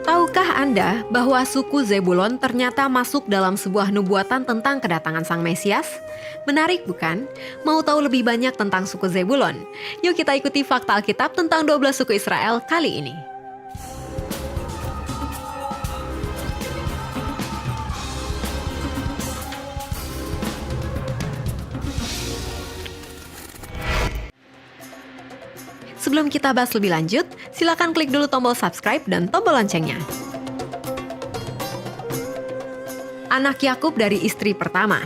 Tahukah Anda bahwa suku Zebulon ternyata masuk dalam sebuah nubuatan tentang kedatangan Sang Mesias? Menarik bukan? Mau tahu lebih banyak tentang suku Zebulon? Yuk kita ikuti fakta Alkitab tentang 12 suku Israel kali ini. Sebelum kita bahas lebih lanjut, silakan klik dulu tombol subscribe dan tombol loncengnya. Anak Yakub dari istri pertama.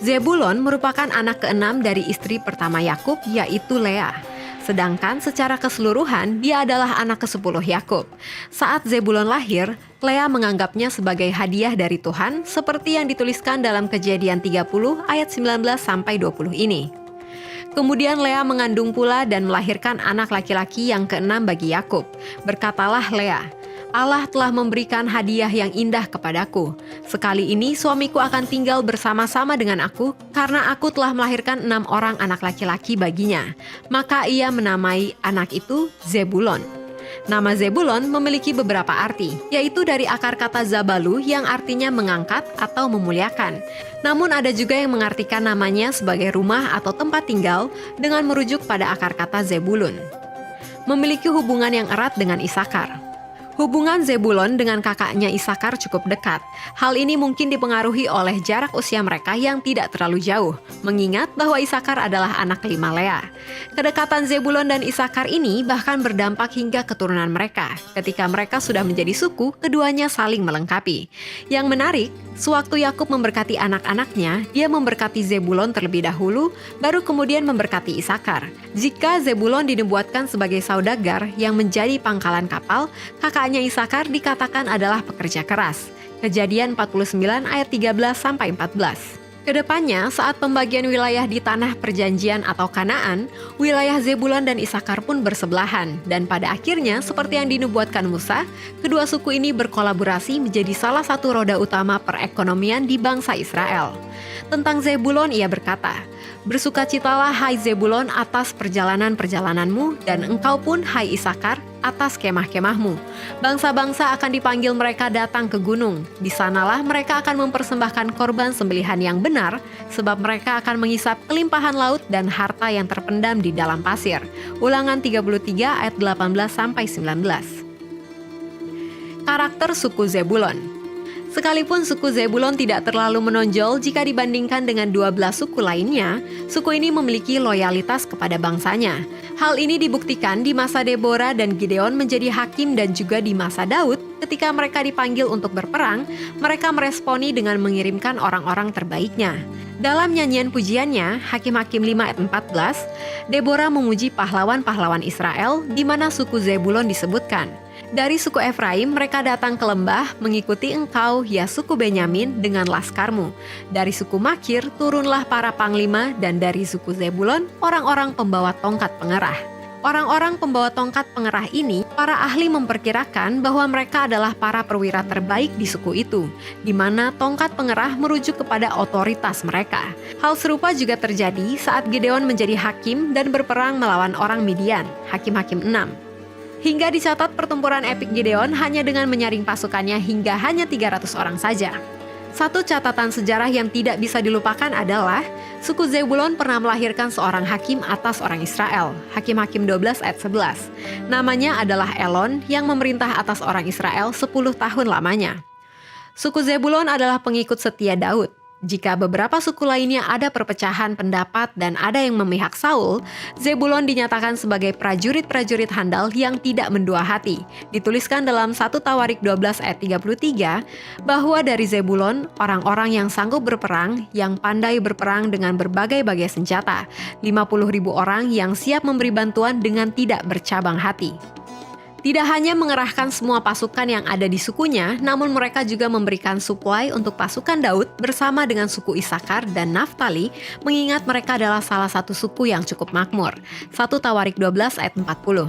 Zebulon merupakan anak keenam dari istri pertama Yakub, yaitu Lea. Sedangkan secara keseluruhan, dia adalah anak ke-10 Yakub. Saat Zebulon lahir, Lea menganggapnya sebagai hadiah dari Tuhan, seperti yang dituliskan dalam Kejadian 30 ayat 19-20 ini. Kemudian Lea mengandung pula dan melahirkan anak laki-laki yang keenam bagi Yakub. Berkatalah Lea, Allah telah memberikan hadiah yang indah kepadaku. Sekali ini suamiku akan tinggal bersama-sama dengan aku karena aku telah melahirkan 6 orang anak laki-laki baginya. Maka ia menamai anak itu Zebulon. Nama Zebulon memiliki beberapa arti, yaitu dari akar kata zabalu yang artinya mengangkat atau memuliakan. Namun ada juga yang mengartikan namanya sebagai rumah atau tempat tinggal dengan merujuk pada akar kata Zebulun. Memiliki hubungan yang erat dengan Isakar. Hubungan Zebulon dengan kakaknya Isakar cukup dekat. Hal ini mungkin dipengaruhi oleh jarak usia mereka yang tidak terlalu jauh, mengingat bahwa Isakar adalah anak kelima Lea. Kedekatan Zebulon dan Isakar ini bahkan berdampak hingga keturunan mereka. Ketika mereka sudah menjadi suku, keduanya saling melengkapi. Yang menarik, sewaktu Yakub memberkati anak-anaknya, dia memberkati Zebulon terlebih dahulu, baru kemudian memberkati Isakar. Jika Zebulon dinubuatkan sebagai saudagar yang menjadi pangkalan kapal, kakaknya Isakar dikatakan adalah pekerja keras. Kejadian 49 ayat 13-14. Kedepannya, saat pembagian wilayah di tanah perjanjian atau Kanaan, wilayah Zebulon dan Isakar pun bersebelahan. Dan pada akhirnya, seperti yang dinubuatkan Musa, kedua suku ini berkolaborasi menjadi salah satu roda utama perekonomian di bangsa Israel. Tentang Zebulon ia berkata, "Bersukacitalah hai Zebulon atas perjalanan-perjalananmu, dan engkau pun hai Isakar atas kemah-kemahmu. Bangsa-bangsa akan dipanggil mereka datang ke gunung. Di sanalah mereka akan mempersembahkan korban sembelihan yang benar, sebab mereka akan menghisap kelimpahan laut dan harta yang terpendam di dalam pasir." Ulangan 33 ayat 18-19. Karakter suku Zebulon. Sekalipun suku Zebulon tidak terlalu menonjol jika dibandingkan dengan 12 suku lainnya, suku ini memiliki loyalitas kepada bangsanya. Hal ini dibuktikan di masa Deborah dan Gideon menjadi hakim dan juga di masa Daud, ketika mereka dipanggil untuk berperang, mereka meresponi dengan mengirimkan orang-orang terbaiknya. Dalam nyanyian pujiannya, Hakim-Hakim 5 ayat 14, Deborah memuji pahlawan-pahlawan Israel di mana suku Zebulon disebutkan. Dari suku Efraim mereka datang ke lembah mengikuti engkau, ya suku Benyamin, dengan laskarmu. Dari suku Makir turunlah para panglima, dan dari suku Zebulon orang-orang pembawa tongkat pengerah. Orang-orang pembawa tongkat pengerah ini, para ahli memperkirakan bahwa mereka adalah para perwira terbaik di suku itu, di mana tongkat pengerah merujuk kepada otoritas mereka. Hal serupa juga terjadi saat Gideon menjadi hakim dan berperang melawan orang Midian, Hakim-Hakim 6. Hingga dicatat pertempuran epik Gideon hanya dengan menyaring pasukannya hingga hanya 300 orang saja. Satu catatan sejarah yang tidak bisa dilupakan adalah suku Zebulon pernah melahirkan seorang hakim atas orang Israel, Hakim-Hakim 12 ayat 11. Namanya adalah Elon yang memerintah atas orang Israel 10 tahun lamanya. Suku Zebulon adalah pengikut setia Daud. Jika beberapa suku lainnya ada perpecahan pendapat dan ada yang memihak Saul, Zebulon dinyatakan sebagai prajurit-prajurit handal yang tidak mendua hati. Dituliskan dalam 1 Tawarik 12 ayat 33 bahwa dari Zebulon, orang-orang yang sanggup berperang, yang pandai berperang dengan berbagai-bagai senjata, 50.000 orang yang siap memberi bantuan dengan tidak bercabang hati. Tidak hanya mengerahkan semua pasukan yang ada di sukunya, namun mereka juga memberikan suplai untuk pasukan Daud bersama dengan suku Isakar dan Naftali, mengingat mereka adalah salah satu suku yang cukup makmur. 1 Tawarik 12 ayat 40.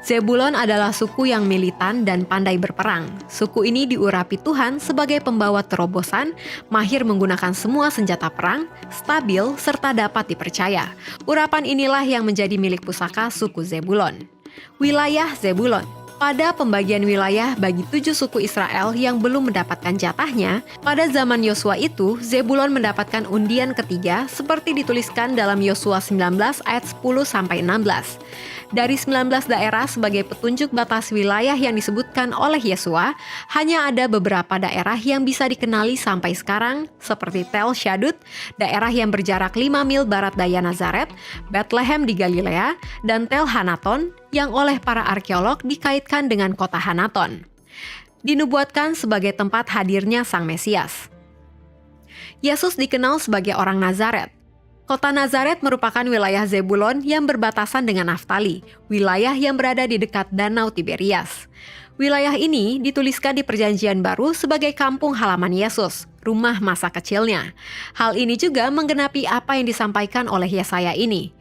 Zebulon adalah suku yang militan dan pandai berperang. Suku ini diurapi Tuhan sebagai pembawa terobosan, mahir menggunakan semua senjata perang, stabil, serta dapat dipercaya. Urapan inilah yang menjadi milik pusaka suku Zebulon. Wilayah Zebulon. Pada pembagian wilayah bagi 7 suku Israel yang belum mendapatkan jatahnya, pada zaman Yosua itu, Zebulon mendapatkan undian ketiga seperti dituliskan dalam Yosua 19 ayat 10-16. Dari 19 daerah sebagai petunjuk batas wilayah yang disebutkan oleh Yosua, hanya ada beberapa daerah yang bisa dikenali sampai sekarang, seperti Tel Shadut, daerah yang berjarak 5 mil barat daya Nazaret, Bethlehem di Galilea, dan Tel Hanaton, yang oleh para arkeolog dikaitkan dengan kota Hanaton. Dinubuatkan sebagai tempat hadirnya Sang Mesias. Yesus dikenal sebagai orang Nazaret. Kota Nazaret merupakan wilayah Zebulon yang berbatasan dengan Naftali, wilayah yang berada di dekat Danau Tiberias. Wilayah ini dituliskan di Perjanjian Baru sebagai kampung halaman Yesus, rumah masa kecilnya. Hal ini juga menggenapi apa yang disampaikan oleh Yesaya ini.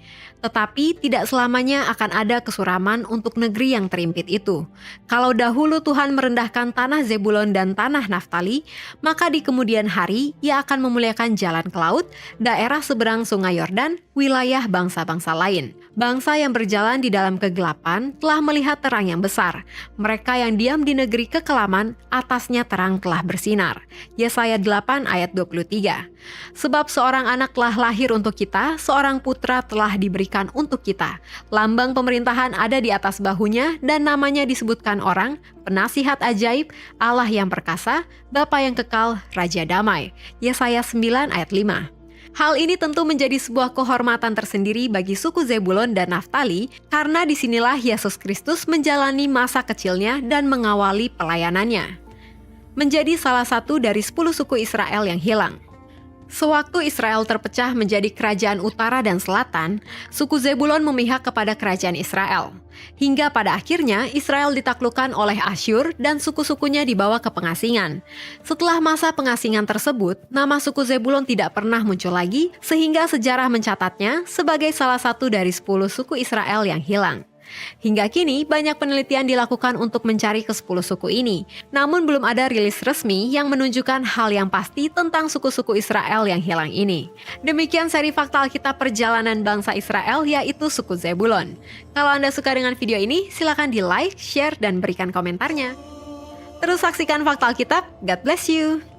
Tetapi tidak selamanya akan ada kesuraman untuk negeri yang terimpit itu. Kalau dahulu Tuhan merendahkan tanah Zebulon dan tanah Naftali, maka di kemudian hari Ia akan memuliakan jalan ke laut, daerah seberang Sungai Yordan, wilayah bangsa-bangsa lain. Bangsa yang berjalan di dalam kegelapan telah melihat terang yang besar. Mereka yang diam di negeri kekelaman, atasnya terang telah bersinar. Yesaya 8 ayat 23. Sebab seorang anak telah lahir untuk kita, seorang putra telah diberikan untuk kita. Lambang pemerintahan ada di atas bahunya dan namanya disebutkan orang, Penasihat ajaib, Allah yang perkasa, Bapa yang kekal, Raja damai. Yesaya 9 ayat 5. Hal ini tentu menjadi sebuah kehormatan tersendiri bagi suku Zebulon dan Naftali karena disinilah Yesus Kristus menjalani masa kecilnya dan mengawali pelayanannya. Menjadi salah satu dari 10 suku Israel yang hilang. Sewaktu Israel terpecah menjadi kerajaan utara dan selatan, suku Zebulon memihak kepada kerajaan Israel. Hingga pada akhirnya Israel ditaklukkan oleh Asyur dan suku-sukunya dibawa ke pengasingan. Setelah masa pengasingan tersebut, nama suku Zebulon tidak pernah muncul lagi sehingga sejarah mencatatnya sebagai salah satu dari 10 suku Israel yang hilang. Hingga kini, banyak penelitian dilakukan untuk mencari ke-10 suku ini. Namun belum ada rilis resmi yang menunjukkan hal yang pasti tentang suku-suku Israel yang hilang ini. Demikian seri Fakta Alkitab Perjalanan Bangsa Israel, yaitu suku Zebulon. Kalau Anda suka dengan video ini, silakan di like, share, dan berikan komentarnya. Terus saksikan Fakta Alkitab. God bless you!